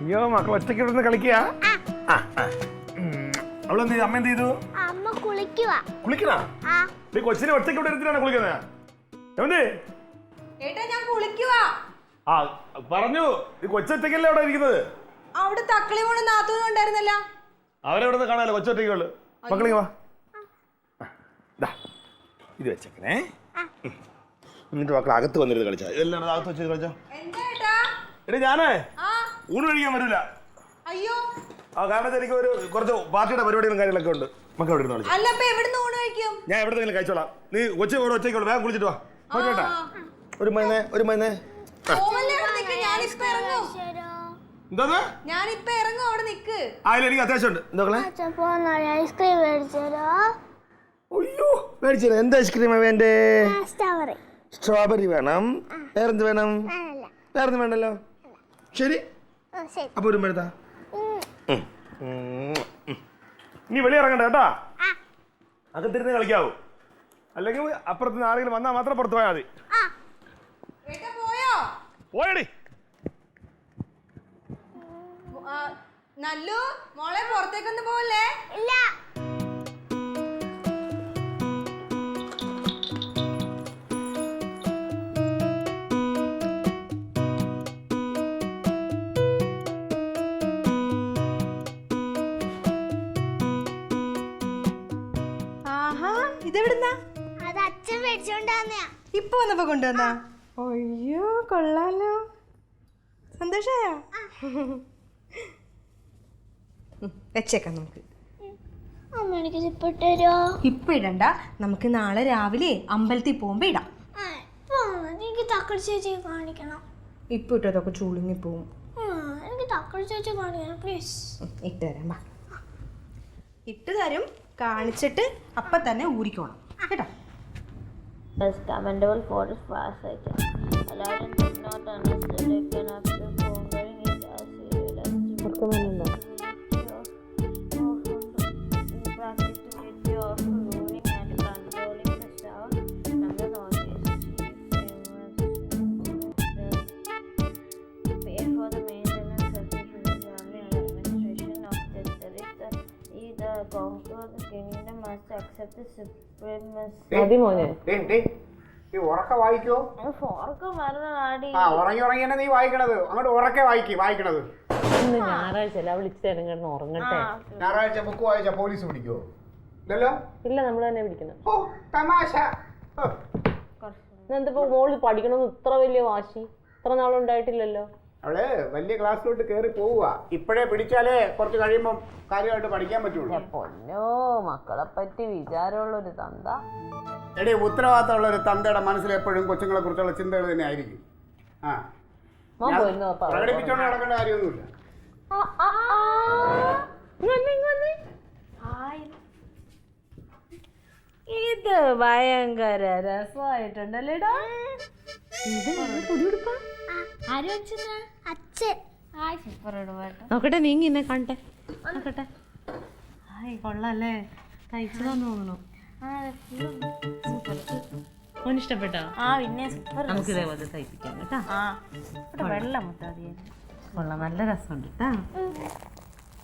അയ്യോ മക്കൾ ഒറ്റയ്ക്ക് ഇവിടുന്ന് കളിക്കുക. അവളെന്ത് അമ്മ എന്ത് ചെയ്തു? കുളിക്കണ കൊച്ചിനെ ഒറ്റയ്ക്ക് ഇവിടെ ഇരുത്തിട്ടാണ് കുളിക്കുന്നത്. ആ പറഞ്ഞു ഈ കൊച്ചൊറ്റയ്ക്കല്ലേ അവിടെ ഇരിക്കുന്നത്. അവിടെ തക്കളി മോളും നാത്തൂനും ഉണ്ടായിരുന്നല്ല. അവരെവിടെ കാണാല്ലോ കൊച്ചൊറ്റയ്ക്കുള്ളു. മക്കളി വാ ഇത് വെച്ചേക്കണേ. എന്നിട്ട് മക്കൾ അകത്ത് വന്നിരുന്ന് കളിച്ചാ. ഇതെല്ലാം അകത്ത് വെച്ച് കളിച്ചോ. എടി ഞാനേ ഊണ് കഴിക്കാൻ വരില്ല. അയ്യോ ആ കാരണം എനിക്ക് ഒരു കുറച്ച് പാർട്ടിയുടെ പരിപാടികളും കാര്യങ്ങളൊക്കെ ഉണ്ട്. മക്കൾ എവിടെ ഇരുന്ന് കഴിക്കും? ഞാൻ എവിടെന്നെങ്കിലും കഴിച്ചോളാം. നീ ഒച്ചയോടെ ഒച്ചയ്ക്കുള്ളൂ. വേഗം കുളിച്ചിട്ട് വാ. കേട്ടാ ഒരു മരുന്നേ ഒരു മരുന്നേ. ഞാനിപ്പോ ഇറങ്ങും. അവിടെ നിക്ക്. എനിക്ക് അത്യാവശ്യമുണ്ട്. അയ്യോ മേടിച്ചോ. എന്ത് ഐസ്ക്രീമാ വേണ്ടേ? സ്ട്രോബെറി വേണം. വേറെന്ത് വേണം? വേറൊന്നും വേണ്ടല്ലോ. ശരി അപ്പൊ ഒരു മരുന്നാ. നീ വെളിയിറങ്ങണ്ട കേട്ടാ. അകത്തിരുന്ന് കളിക്കാവൂ. അല്ലെങ്കിൽ അപ്പുറത്ത് ആരെങ്കിലും വന്നാൽ മാത്രം പുറത്ത് പോയാൽ മതി. പോയടി. നല്ലു മോളെ പുറത്തേക്കൊന്നും പോവല്ലേ? ഇല്ല. ഇതെവിടുന്നാ? അത് അച്ഛൻ മേടിച്ചോണ്ടാ. ഇപ്പൊ വന്നപ്പോ കൊണ്ടുവന്നാ? അയ്യോ കൊള്ളാലോ. സന്തോഷായോ? വെച്ചേക്കാം നമുക്ക്. ഇപ്പൊ ഇടണ്ട. നമുക്ക് നാളെ രാവിലെ അമ്പലത്തിൽ പോകുമ്പോ ഇടാം. എനിക്ക് തക്കളി ചേച്ചി കാണിക്കണം. ഇപ്പൊ ഇട്ടതൊക്കെ ചൂളിങ്ങി പോവും. എനിക്ക് തക്കളി ചേച്ചി കാണിക്കണം പ്ലീസ്. ഇട്ടുതരാം. ഇട്ടുതരും. കാണിച്ചിട്ട് അപ്പൊ തന്നെ ഊരിക്കോണം കേട്ടോ. commendable for his fast cycle. Aladdin did not understand it and after pondering it as he realized practicability of ruling and controlling the staff numbers on his chief pay for the maintenance of the family and administration of the territory. The conquer the kingdom must accept the supremacy. ഉറക്കെ വായിക്കോ? ഉറങ്ങി ഉറങ്ങിയാണ് നീ വായിക്കണത്. അങ്ങോട്ട് ഉറക്കെ വായിക്കണത്. ഞായറാഴ്ച വിളിച്ചിട്ട് ഉറങ്ങട്ടെ. ഞായറാഴ്ച book വായിച്ചാ police പിടിക്കോ? ഇല്ലല്ലോ. ഇല്ല, നമ്മൾ തന്നെ പിടിക്കണം. തമാശ. എന്തിപ്പോ മോള് പഠിക്കണമെന്ന് ഇത്ര വലിയ വാശി ഇത്ര നാളുണ്ടായിട്ടില്ലല്ലോ. അവള് വലിയ ക്ലാസ്സിലോട്ട് കേറി പോവുക. ഇപ്പോഴേ പിടിച്ചാലേ കുറച്ച് കഴിയുമ്പോ കാര്യമായിട്ട് പഠിക്കാൻ പറ്റുള്ളൂ. പൊന്നോ, മക്കളെ പറ്റി വിചാരമുള്ള ഒരു തന്ത. എടേ, ഉത്തരവാദിത്തമുള്ള ഒരു തന്തയുടെ മനസ്സിൽ എപ്പോഴും കൊച്ചുങ്ങളെ കുറിച്ചുള്ള ചിന്തകൾ തന്നെ ആയിരിക്കും. പ്രകടിപ്പിച്ചോണ്ട് നടക്കേണ്ട കാര്യമൊന്നുമില്ല. ഇത് ഭയങ്കര രസമായിട്ടുണ്ടല്ലേടാ. നോക്കട്ടെ, നീങ്ങി എന്നെ കാണട്ടെ. നോക്കട്ടെ. ഹായ്, കൊള്ളാല്ലേ? തയ്ച്ചതാന്ന് തോന്നുന്നു. ഇഷ്ടപ്പെട്ടോ? നമുക്ക് ഇതേപോലെ തയ്പ്പിക്കാം കേട്ടാ. വെള്ളം കൊള്ളാം, നല്ല രസമുണ്ട് കേട്ടാ.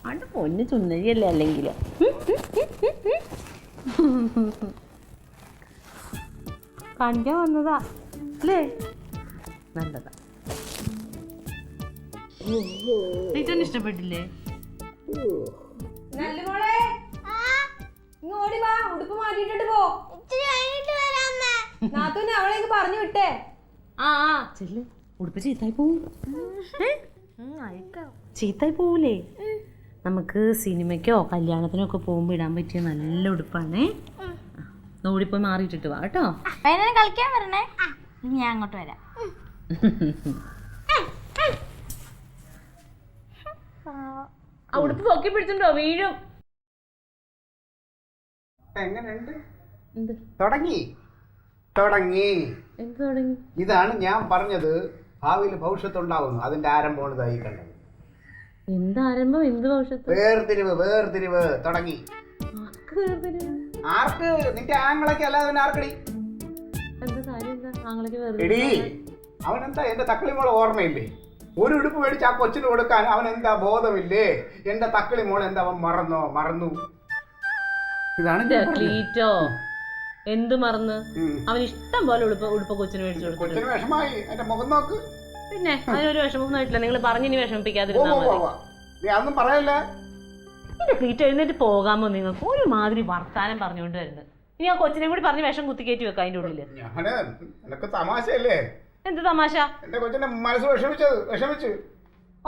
അവിടെ പൊന്ന് ചുന്നരിയല്ലേ അല്ലെങ്കിൽ. കാണിക്കാൻ വന്നതാ അല്ലേ? നല്ലതാ. ഇഷ്ടപ്പെട്ടില്ലേ? ഉടുപ്പ് മാറ്റിട്ട് പോ. നാത്തൂന് അവളേക്ക് പറഞ്ഞു വിട്ടേ. ചെല്ല്. ഉടുപ്പ് ചീത്തായി പോവും. ചീത്തായി പോവൂലേ? നമുക്ക് സിനിമയ്ക്കോ കല്യാണത്തിനോ ഒക്കെ പോകുമ്പോ ഇടാൻ പറ്റിയ നല്ല ഉടുപ്പാണേ. ഓടിപ്പോയി മാറിയിട്ടിട്ട് വാ കേട്ടോ. കളിക്കാൻ വരണേ. ഞാൻ അങ്ങോട്ട് വരാം. ആ ഉടുപ്പ് പൊക്കി പിടിച്ചിട്ടുണ്ടോ? വീഴും. എങ്ങനെയുണ്ട്? തുടങ്ങി. ഇതാണ് ഞാൻ പറഞ്ഞത്. ഭാവിയിൽ ഭവിഷ്യത്ത് ഉണ്ടാവുന്നു. അതിന്റെ ആരംഭമാണ് ഇതായി കണ്ടത്. എന്താരംഭം? എന്ത് ഭവിഷ്യത്ത്? വേർതിരിവ് തുടങ്ങി. ആർക്ക്? നിന്റെ ആങ്ങളൊക്കെ അല്ലാതെ പിന്നെ ആർക്കടി? എന്താ കാര്യം? എന്താ ആങ്ങളൊക്കെ? അവനെന്താ എന്റെ തക്കളി മോളെ ഓർമ്മയില്ലേ? ഒരു ഉടുപ്പ് മേടിച്ച് ആ കൊച്ചിന് കൊടുക്കാൻ അവൻ എന്താ ബോധമില്ലേ? എന്റെ തക്കളി മോൾ എന്താ അവൻ മറന്നു. ഇതാണ് ഞാൻ പറഞ്ഞത്. ക്ലീറ്റോ എന്ത് മറന്ന്? അവൻ ഇഷ്ടം പോലെ ഉടുപ്പ് കൊച്ചിന് മേടിച്ചു കൊടുത്തു. കൊച്ചിന് വിഷമായി, എന്റെ മുഖം നോക്ക്. പിന്നെ അതിനൊരു വിഷമമൊന്നും ആയിട്ടില്ല. നിങ്ങൾ പറഞ്ഞിനി വിഷമിപ്പിക്കാതിരുന്നാ മതി. നീ അതൊന്നും പറയല്ല. എന്റെ ക്ലീറ്റോ എഴുന്നേറ്റ് പോകാമോ? നിങ്ങൾക്ക് ഒരുമാതിരി വർത്താനം പറഞ്ഞുകൊണ്ട് വരുന്നത്. ഇനി ആ കൊച്ചിനെ കൂടി പറഞ്ഞ് വിഷം കുത്തിക്കയറ്റി വെക്കാം അതിന്റെ ഉള്ളില്. നിനക്ക് തമാശയല്ലേ? എന്ത് തമാശ? എന്റെ കൊച്ചിന്റെ മനസ്സ് വിഷമിച്ചു.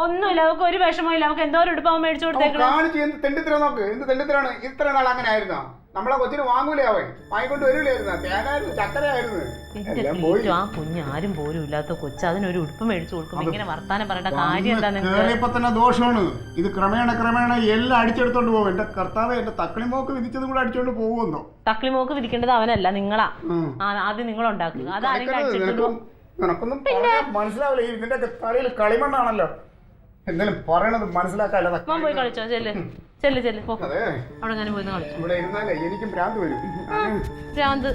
ഒന്നുമില്ല, അവർക്ക് ഒരു വിഷമമില്ല. അവർക്ക് എന്തോ ഒരു ഉടുപ്പാവൻ മേടിച്ചു കൊടുത്തേക്കണം. കാണിച്ച് എന്ത് തെണ്ടിത്തരം നോക്ക്, എന്ത് തെണ്ടിത്തരാണ്. ഇത്ര നാൾ അങ്ങനെ ആയിരുന്നോ? നമ്മളെ കൊച്ചിന് വാങ്ങൂലേ അവൻ? വാങ്ങിക്കൊണ്ട് വരൂലായിരുന്ന? തേനായിരുന്നു, ചക്കരയായിരുന്നു. എന്റെ ക്ലീറ്റോ, ആ കുഞ്ഞ് ആരും പോലും ഇല്ലാത്ത കൊച്ചു അതിനൊരു ഉടുപ്പ് മേടിച്ചു കൊടുക്കും. ഇങ്ങനെ വർത്താനം പറയേണ്ട കാര്യം എന്താ നിങ്ങൾക്ക്? തന്നെ ദോഷമാണ് ഇത്. ക്രമേണ എല്ലാം അടിച്ചെടുത്തോണ്ട് പോകും. എന്റെ കർത്താവ്, എന്റെ തക്കളിമോക്ക് വിധിച്ചതും കൂടെ അടിച്ചോണ്ട് പോകുമെന്നോ? തക്കളിമോക്ക് വിധിക്കേണ്ടത് അവനല്ല, നിങ്ങളാ. ആദ്യം നിങ്ങൾ ഉണ്ടാക്കുക. അതാരും കഴിച്ചിട്ടുണ്ടോ? നിനക്കൊന്നും മനസ്സിലാവില്ല. ഇതിന്റെ തലയിൽ കളിമണ്ണാണല്ലോ. എന്തെങ്കിലും പറയണത് മനസ്സിലാക്കാല്ലോ. പോയി കളിച്ചോ. ചെല്ല് പോ. അവിടെ ഞാൻ പോയി കളിച്ചോ. ഇവിടെ ഇരുന്നാലേ എനിക്കും ഭ്രാന്ത് വരും. ഭ്രാന്ത്